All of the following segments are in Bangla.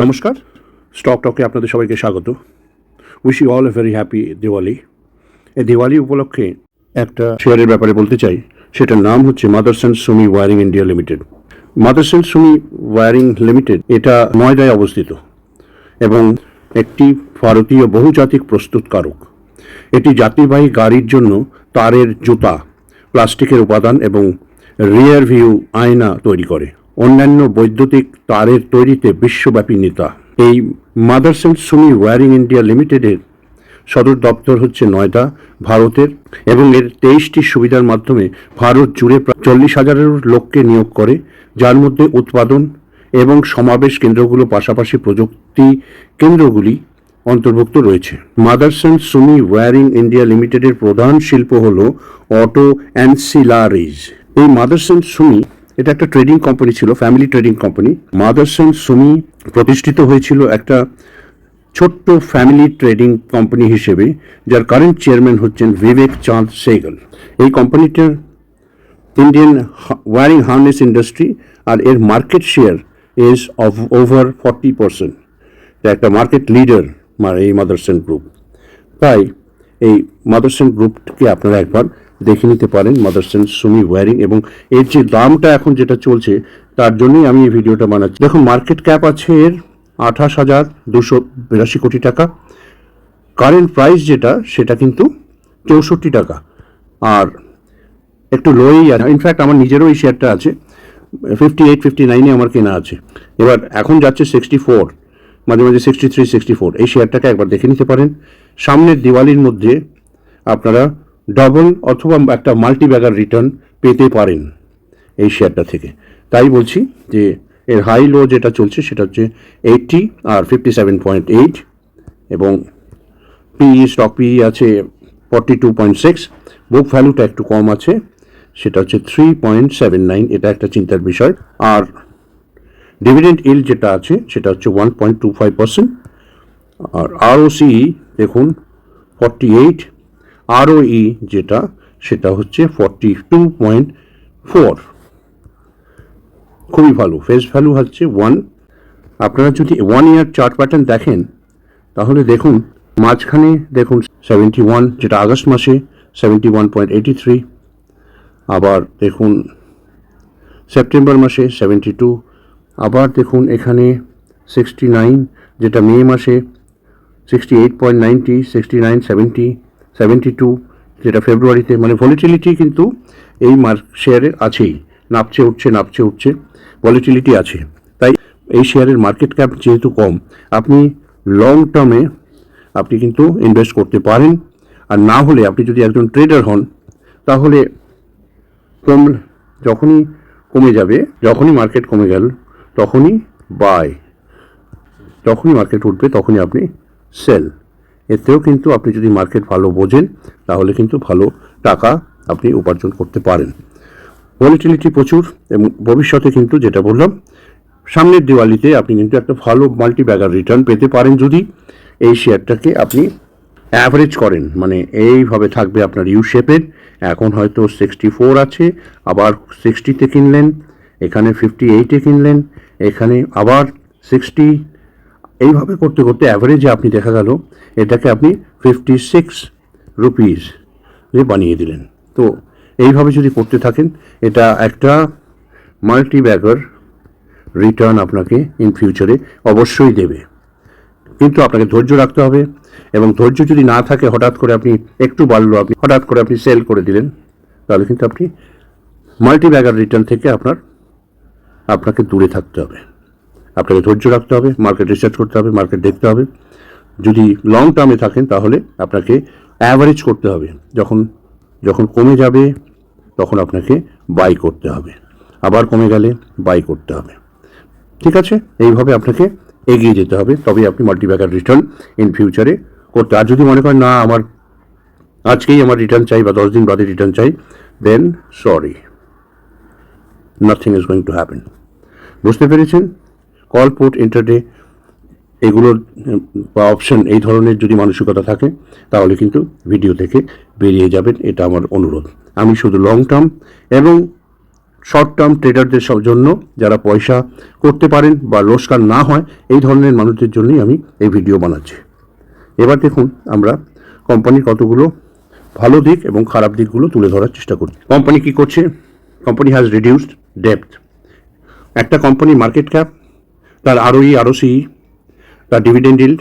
নমস্কার, স্টক টকে আপনাদের সবাইকে স্বাগত। Wish you all a very happy Diwali. এই দিওয়ালি উপলক্ষে একটা শেয়ারের ব্যাপারে বলতে চাই, সেটার নাম হচ্ছে Motherson Sumi wiring India limited. Motherson Sumi wiring limited এটা নয়ডায় অবস্থিত এবং একটি ভারতীয় বহুজাতিক প্রস্তুতকারক। এটি যাত্রীবাহী গাড়ির জন্য তারের জুতা, প্লাস্টিকের উপাদান এবং রিয়ার ভিউ আয়না তৈরি করে। অন্যান্য বৈদ্যুতিক তারের তৈরিতে বিশ্বব্যাপী নেতা। এই মাদারসন সুমি ওয়ারিং ইন্ডিয়া লিমিটেডের সদর দপ্তর হচ্ছে নয়ডা, ভারতের, এবং এর 23টি সুবিধার মাধ্যমে ভারত জুড়ে প্রায় 40,000 লোককে নিয়োগ করে, যার মধ্যে উৎপাদন এবং সমাবেশ কেন্দ্রগুলো পাশাপাশি প্রযুক্তি কেন্দ্রগুলি অন্তর্ভুক্ত রয়েছে। মাদারসন সুমি ওয়ারিং ইন্ডিয়া লিমিটেডের প্রধান শিল্প হল অটো অ্যান্সিলারিজ। এই মাদারসন সুমি এটা একটা ট্রেডিং কোম্পানি ছিল, family trading company. Motherson Sumi প্রতিষ্ঠিত হয়েছিল একটা ছোট্ট ফ্যামিলি ট্রেডিং কোম্পানি হিসেবে, যার কারেন্ট চেয়ারম্যান হচ্ছেন বিবেক চাঁদ সেগল। এই কোম্পানিটার ইন্ডিয়ান ওয়ারিং হার্নেস ইন্ডাস্ট্রি, আর এর market share is of over 40%। এটা একটা মার্কেট লিডার এই মাদারসন গ্রুপ। তাই এই মাদারসন গ্রুপকে আপনারা একবার দেখে নিতে পারেন, মাদারসন সুমি ওয়ারিং, এবং এর যে দামটা এখন যেটা চলছে তার জন্যই আমি এই ভিডিওটা বানাচ্ছি। দেখুন, মার্কেট ক্যাপ আছে এর 28,282 কোটি টাকা। কারেন্ট প্রাইস যেটা সেটা কিন্তু 64 টাকা, আর একটু লোই আছে। ইনফ্যাক্ট আমার নিজেরও এই শেয়ারটা আছে, 58-59 আমার কেনা আছে। এবার এখন যাচ্ছে 64, মাঝে মাঝে 63-64। এই শেয়ারটাকে একবার দেখে নিতে পারেন। সামনের দিওয়ালির মধ্যে আপনারা ডবল অথবা একটা মাল্টি ব্যাগার রিটার্ন পেতে পারেন এই শেয়ারটা থেকে। তাই বলছি যে এর হাই লো যেটা চলছে সেটা হচ্ছে 80 আর 57.8, এবং স্টক পিই আছে 42.6। বুক ভ্যালুটা একটু কম আছে, সেটা হচ্ছে 3.79। এটা একটা চিন্তার বিষয়। আর ডিভিডেন্ড ইল্ড যেটা আছে সেটা হচ্ছে 1.25%। আর আরওসিই দেখুন 48, আরওই যেটা সেটা হচ্ছে 42.4। খুবই ভালো। ফেস ভ্যালু হচ্ছে 1। আপনারা যদি 1 ইয়ার চার্ট প্যাটার্ন দেখেন তাহলে দেখুন মাঝখানে দেখুন 71, যেটা আগস্ট মাসে 71.83। আবার দেখুন সেপ্টেম্বর মাসে 72। আবার দেখুন এখানে 69, যেটা মে মাসে 68.90, 69, 70, 72, যেটা ফেব্রুয়ারিতে। মানে ভলিটিলিটি কিন্তু এই শেয়ারের আছেই, নাপছে উঠছে, ভলিটিলিটি আছে। তাই এই শেয়ারের মার্কেট ক্যাপ যেহেতু কম, আপনি লং টার্মে আপনি কিন্তু ইনভেস্ট করতে পারেন। আর না হলে আপনি যদি একজন ট্রেডার হন তাহলে যখনই কমে যাবে, যখনই মার্কেট কমে গেল তখনই বাই, যখনই মার্কেট উঠবে তখনই আপনি সেল। এতেও কিন্তু আপনি যদি মার্কেট ভালো বোঝেন তাহলে কিন্তু ভালো টাকা আপনি উপার্জন করতে পারেন। ভলিটিলিটি প্রচুর, এবং ভবিষ্যতে কিন্তু যেটা বললাম সামনের দিওয়ালিতে আপনি কিন্তু একটা ভালো মাল্টি ব্যাগার রিটার্ন পেতে পারেন যদি এই শেয়ারটাকে আপনি অ্যাভারেজ করেন। মানে এইভাবে থাকবে আপনার ইউ শেপের। এখন হয়তো 64 আছে, আবার 60-তে কিনলেন, এখানে 58-এ কিনলেন, এখানে আবার 60। এইভাবে করতে করতে অ্যাভারেজে আপনি দেখা গেল এটাকে আপনি 56 রুপিস বানিয়ে দিলেন। তো এইভাবে যদি করতে থাকেন এটা একটা মাল্টি ব্যাগার রিটার্ন আপনাকে ইন ফিউচারে অবশ্যই দেবে। কিন্তু আপনাকে ধৈর্য রাখতে হবে, এবং ধৈর্য যদি না থাকে হঠাৎ করে আপনি একটু বাড়লো, আপনি হঠাৎ করে আপনি সেল করে দিলেন, তাহলে কিন্তু আপনি মাল্টি ব্যাগার রিটার্ন থেকে আপনাকে দূরে থাকতে হবে। আপনাকে ধৈর্য রাখতে হবে, মার্কেট রিসার্চ করতে হবে, মার্কেট দেখতে হবে। যদি লং টার্মে থাকেন তাহলে আপনাকে অ্যাভারেজ করতে হবে। যখন কমে যাবে তখন আপনাকে বাই করতে হবে, আবার কমে গেলে বাই করতে হবে। ঠিক আছে, এইভাবে আপনাকে এগিয়ে যেতে হবে, তবেই আপনি মাল্টিব্যাগার রিটার্ন ইন ফিউচারে করতে। আর যদি মনে করেন না আমার আজকেই আমার রিটার্ন চাই বা 10 দিন বাদে রিটার্ন চাই, then sorry, nothing is going to happen. বুঝতে পেরেছেন? কল, পুট, ইন্টারডে এগুলোর বা অপশন এই ধরনের যদি মানসিকতা থাকে তাহলে কিন্তু ভিডিও থেকে বেরিয়ে যাবেন, এটা আমার অনুরোধ। আমি শুধু লং টার্ম এবং শর্ট টার্ম ট্রেডারদের জন্য, যারা পয়সা করতে পারেন বা লোকসান না হয় এই ধরনের মানুষদের জন্যই আমি এই ভিডিও বানাচ্ছি। এবার দেখুন আমরা কোম্পানির কতগুলো ভালো দিক এবং খারাপ দিকগুলো তুলে ধরার চেষ্টা করি। কোম্পানি কি করছে? Company has reduced depth. একটা কোম্পানির মার্কেট ক্যাপ, তার আরওই, আরওসি, তার ডিভিডেন্ড ইল্ড,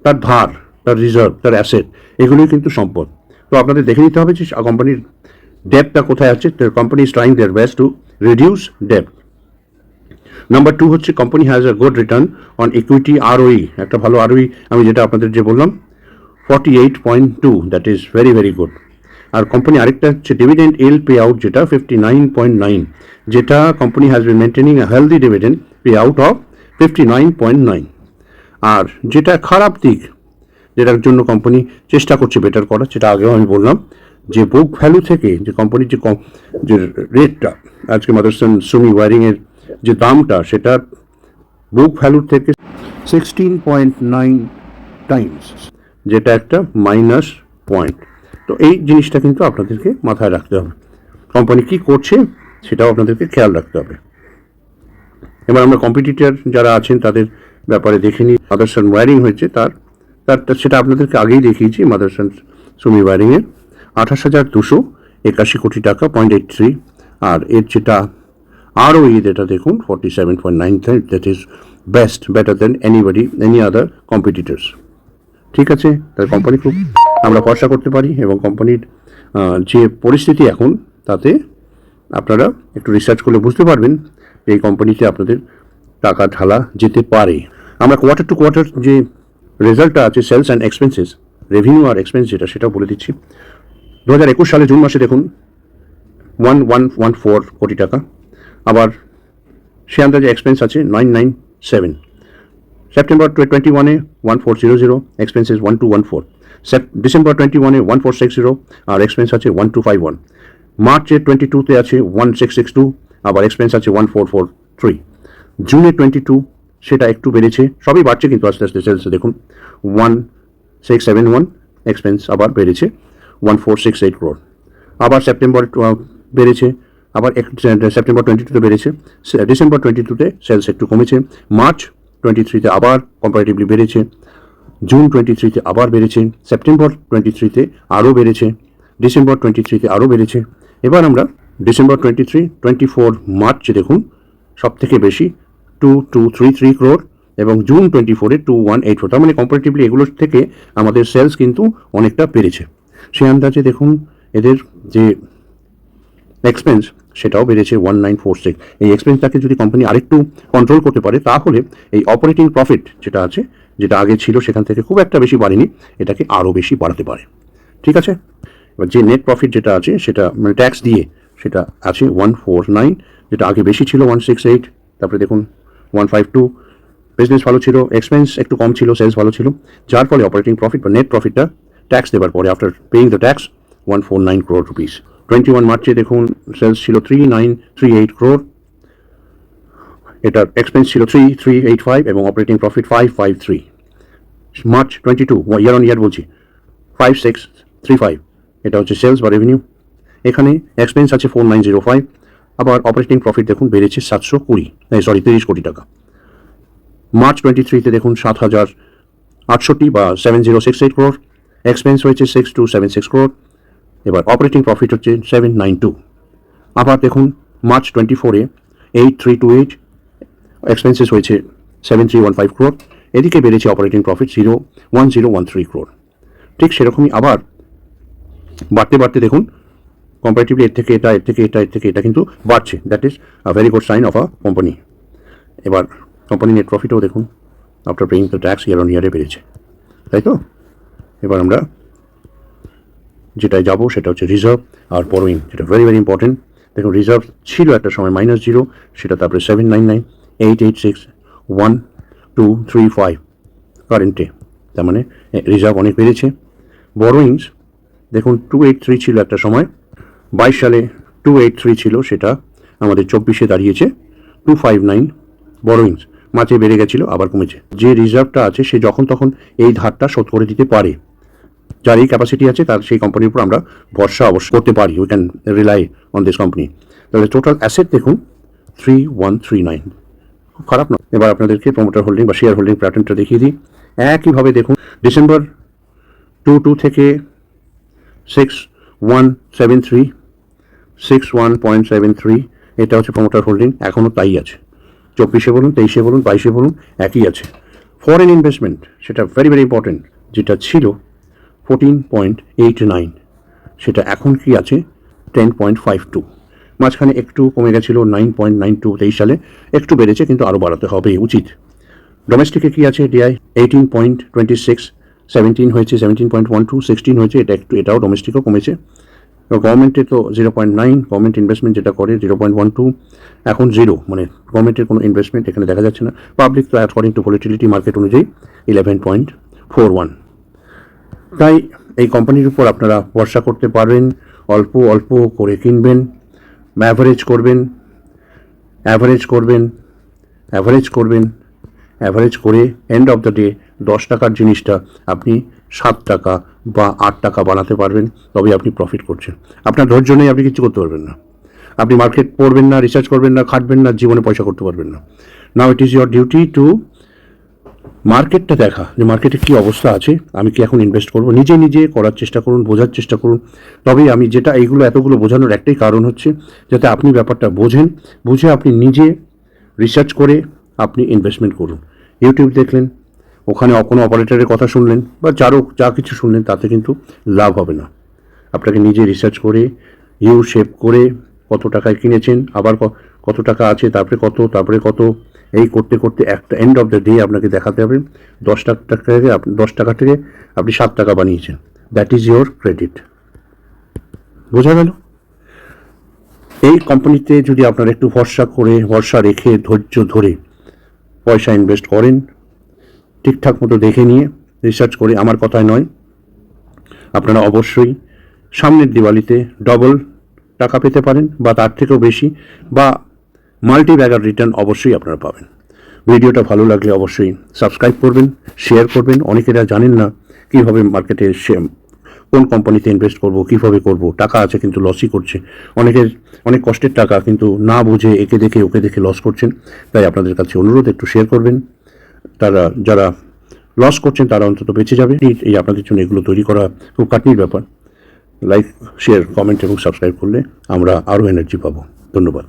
তার ধার, তার রিজার্ভ, তার অ্যাসেট, এগুলোই কিন্তু সম্পদ। তো আপনাদের দেখে নিতে হবে যে কোম্পানির ডেপ্থটা কোথায় আছে। Company is trying their best to reduce depth. Number 2 হচ্ছে company has a good return on equity, ROE, একটা ভালো আরওই, আমি যেটা আপনাদের যে বললাম 48.2, that is very very good. আর কোম্পানি আরেকটা হচ্ছে ডিভিডেন্ড ইল্ড পে আউট, যেটা 59.9, যেটা company has been maintaining a healthy dividend pay out of 59.9। আর যেটা খারাপ দিক, যেটার জন্য কোম্পানি চেষ্টা করছে বেটার করার, সেটা আগেও আমি বললাম যে বুক ভ্যালু থেকে যে কোম্পানির যে রেটটা, আজকে মাদারসন সুমি ওয়ারিংয়ের যে দামটা, সেটা বুক ভ্যালুর থেকে 16.9 টাইমস, যেটা একটা মাইনাস পয়েন্ট। তো এই জিনিসটা কিন্তু আপনাদেরকে মাথায় রাখতে হবে। কোম্পানি কি করছে সেটাও আপনাদেরকে খেয়াল রাখতে হবে। এবার আমরা কম্পিটিটর যারা আছেন তাদের ব্যাপারে দেখে নিই। মাদারসন ওয়ারিং হয়েছে, তার সেটা আপনাদেরকে আগেই দেখিয়েছি। মাদারসন সুমি ওয়ারিংয়ের 28,281 কোটি টাকা, 0.83। আর এর যেটা আরওই, যেটা দেখুন 47.9, that is best, better than any other competitors. ঠিক আছে, তার কোম্পানি খুব আমরা ভরসা করতে পারি। এবং কোম্পানির যে পরিস্থিতি এখন, তাতে আপনারা একটু রিসার্চ করলে বুঝতে পারবেন যে এই কোম্পানিতে আপনাদের টাকা ঢালা যেতে পারে। আমরা কোয়ার্টার টু কোয়ার্টার যে রেজাল্টটা আছে, সেলস অ্যান্ড এক্সপেন্সেস, রেভিনিউ আর এক্সপেন্স যেটা, সেটাও বলে দিচ্ছি। 2021 সালে জুন মাসে দেখুন 1114 কোটি টাকা। আবার সে আন্দাজে এক্সপেন্স আছে 997। সেপ্টেম্বর 21-এ 1400, এক্সপেন্সেস 1214। ডিসেম্বর 21-এ 1460, আর এক্সপেন্স আছে 1251। মার্চের 22-তে আছে 1662, আবার এক্সপেন্স আছে 1443। জুনে 22 সেটা একটু বেড়েছে, সবই বাড়ছে কিন্তু আস্তে আস্তে। সেলসে দেখুন 1671, এক্সপেন্স আবার বেড়েছে 1468 crore। আবার সেপ্টেম্বর বেড়েছে, আবার সেপ্টেম্বর 22-তে বেড়েছে। ডিসেম্বর 22-তে সেলস একটু কমেছে। মার্চ 23-তে আবার কম্পারেটিভলি বেড়েছে। জুন 23-তে আবার বেড়েছে। সেপ্টেম্বর 23-তে আরও বেড়েছে। ডিসেম্বর 23-তে আরও বেড়েছে। এবার আমরা ডিসেম্বর 23, 24, মার্চে দেখুন সব থেকে বেশি 2233 crore, এবং জুন 24-এ 2184। তার মানে কম্পারেটিভলি এগুলোর থেকে আমাদের সেলস কিন্তু অনেকটা বেড়েছে। সে আন্দাজে দেখুন এদের যে এক্সপেন্স, সেটাও বেড়েছে 1946। এই এক্সপেন্সটাকে যদি কোম্পানি আরেকটু কন্ট্রোল করতে পারে, তাহলে এই অপারেটিং প্রফিট যেটা আছে, যেটা আগে ছিল সেখান থেকে খুব একটা বেশি বাড়েনি, এটাকে আরও বেশি বাড়াতে পারে। ঠিক আছে, এবার যে নেট প্রফিট যেটা আছে, সেটা মানে ট্যাক্স দিয়ে, সেটা আছে 149, যেটা আগে বেশি ছিল 168। তারপরে দেখুন 152। বিজনেস ভালো ছিল, এক্সপেন্স একটু কম ছিল, সেলস ভালো ছিল, যার ফলে অপারেটিং প্রফিট বা নেট প্রফিটটা ট্যাক্স দেওয়ার পরে, after paying the tax, 149 crore rupees। 21 মার্চে দেখুন সেলস ছিল 3938 crore, এটার এক্সপেন্স ছিল 3385, এবং operating profit 553। March 22, year on year বলছি, 5635, এটা হচ্ছে সেলস বা রেভিনিউ। এখানে এক্সপেন্স আছে 4905, আবার অপারেটিং প্রফিট দেখুন বেড়েছে 30 কোটি টাকা। মার্চ 23-তে দেখুন 7068 বা 7068 crore, এক্সপেন্স হয়েছে 6276 crore, এবার অপারেটিং প্রফিট হচ্ছে 792। আবার দেখুন মার্চ 24-এ 8328, এক্সপেন্সেস হয়েছে 7315 crore, এদিকে বেড়েছে অপারেটিং প্রফিট 1013 crore। ঠিক সেরকমই আবার বাড়তে বাড়তে দেখুন কম্পারেটিভলি এর থেকে এটা, এর থেকে এটা, এর থেকে এটা কিন্তু বাড়ছে। That is a very good sign of a company. এবার কোম্পানি নেট প্রফিটও দেখুন after paying the tax year on ইয়ারে বেড়েছে, তাই তো। এবার আমরা যেটায় যাব সেটা হচ্ছে রিজার্ভ আর বরোইং, যেটা ভেরি ভেরি ইম্পর্টেন্ট। দেখুন রিজার্ভ ছিল একটা সময় -0, সেটা তারপরে 799, 886, 1235 কারেন্টে, তার মানে রিজার্ভ অনেক বেড়েছে। বরোইংস দেখুন 283 ছিল একটা সময়, 22 সালে 283 ছিল, সেটা আমাদের 24-এ দাঁড়িয়েছে 259। বরোইংস মাঝে বেড়ে গেছিলো, আবার কমেছে। যে রিজার্ভটা আছে সে যখন তখন এই ধারটা শোধ করে দিতে পারে, যার এই ক্যাপাসিটি আছে, তার সেই কোম্পানির উপর আমরা ভরসা অবশ্য করতে পারি। We can rely on this company. তাহলে টোটাল অ্যাসেট দেখুন 3139, খুব খারাপ না। এবার আপনাদেরকে প্রমোটার হোল্ডিং বা শেয়ার হোল্ডিং প্যাটার্নটা দেখিয়ে দিই। একইভাবে দেখুন ডিসেম্বর 22 থেকে 61.73, এটা হচ্ছে প্রমোটার হোল্ডিং, এখনও তাই আছে। 24-এ বলুন, 23-এ বলুন, 22-এ বলুন, একই আছে। ফরেন ইনভেস্টমেন্ট, সেটা ভেরি ভেরি ইম্পর্টেন্ট, যেটা ছিল 14.89, সেটা এখন কি আছে 10.52। মাঝখানে একটু কমে গেছিলো 9.92 23 সালে, একটু বেড়েছে, কিন্তু আরও বাড়াতে হবে, উচিত। ডোমেস্টিকে কি আছে ডিআই 18.26, 17 হয়েছে, 17.12, 16 হয়েছে, এটাও ডোমেস্টিকও কমেছে। গভর্নমেন্টে তো 0.9, গভর্নমেন্ট ইনভেস্টমেন্ট যেটা করে 0.12, এখন 0, মানে গভর্নমেন্টের কোনো ইনভেস্টমেন্ট এখানে দেখা যাচ্ছে না। পাবলিক তো অ্যাকর্ডিং টু ভলিটিলিটি মার্কেট অনুযায়ী 11.41। তাই এই কোম্পানির উপর আপনারা ভরসা করতে পারবেন, অল্প অল্প করে কিনবেন, অ্যাভারেজ করে এন্ড অফ দ্য ডে 10 টাকার জিনিসটা আপনি 7 টাকা বা 8 টাকা বানাতে পারবেন, তবে আপনি প্রফিট করছেন। আপনার ধৈর্য নেই, আপনি কিছু করতে পারবেন না। আপনি মার্কেট পড়বেন না, রিসার্চ করবেন না, খাটবেন না, জীবনে পয়সা করতে পারবেন না। Now it is your duty to মার্কেটটা দেখা, যে মার্কেটে কী অবস্থা আছে, আমি কি এখন ইনভেস্ট করব। নিজে নিজে করার চেষ্টা করুন, বোঝার চেষ্টা করুন। তবেই আমি যেটা এতগুলো বোঝানোর একটাই কারণ হচ্ছে যাতে আপনি ব্যাপারটা বোঝেন, বুঝে আপনি নিজে রিসার্চ করে আপনি ইনভেস্টমেন্ট করুন। ইউটিউব দেখলেন, ওখানে কোনো অপারেটরের কথা শুনলেন বা যা কিছু শুনলেন, তাতে কিন্তু লাভ হবে না। আপনাকে নিজে রিসার্চ করে শেপ করে কত টাকায় কিনেছেন, আবার কত টাকা আছে, তারপরে কত, এই করতে করতে একটা এন্ড অফ দ্য ডে আপনাকে দেখাতে হবে 10 টাকা থেকে আপনি 7 টাকা বানিয়েছেন। That is your credit. বোঝা গেল? এই কোম্পানিতে যদি আপনারা একটু ভরসা রেখে ধৈর্য ধরে পয়সা ইনভেস্ট করেন, ঠিকঠাক মতো দেখে নিয়ে রিসার্চ করে, আমার কথায় নয়, আপনারা অবশ্যই সামনের দিওয়ালিতে ডবল টাকা পেতে পারেন বা তার থেকেও বেশি, বা মাল্টি ব্যাগার রিটার্ন অবশ্যই আপনারা পাবেন। ভিডিওটা ভালো লাগলে অবশ্যই সাবস্ক্রাইব করবেন, শেয়ার করবেন। অনেকেরা জানেন না কীভাবে মার্কেটে কোন কোম্পানিতে ইনভেস্ট করব, কীভাবে করব, টাকা আছে কিন্তু লসই করছে। অনেক কষ্টের টাকা, কিন্তু না বুঝে একে দেখে ওকে দেখে লস করছেন। তাই আপনাদের কাছে অনুরোধ, একটু শেয়ার করবেন। যারা লস করছেন তারা অন্তত বেঁচে যাবে। এই আপনাদের জন্য এগুলো তৈরি করা খুব খাটনির ব্যাপার। লাইক, শেয়ার, কমেন্ট এবং সাবস্ক্রাইব করলে আমরা আরও এনার্জি পাবো। ধন্যবাদ।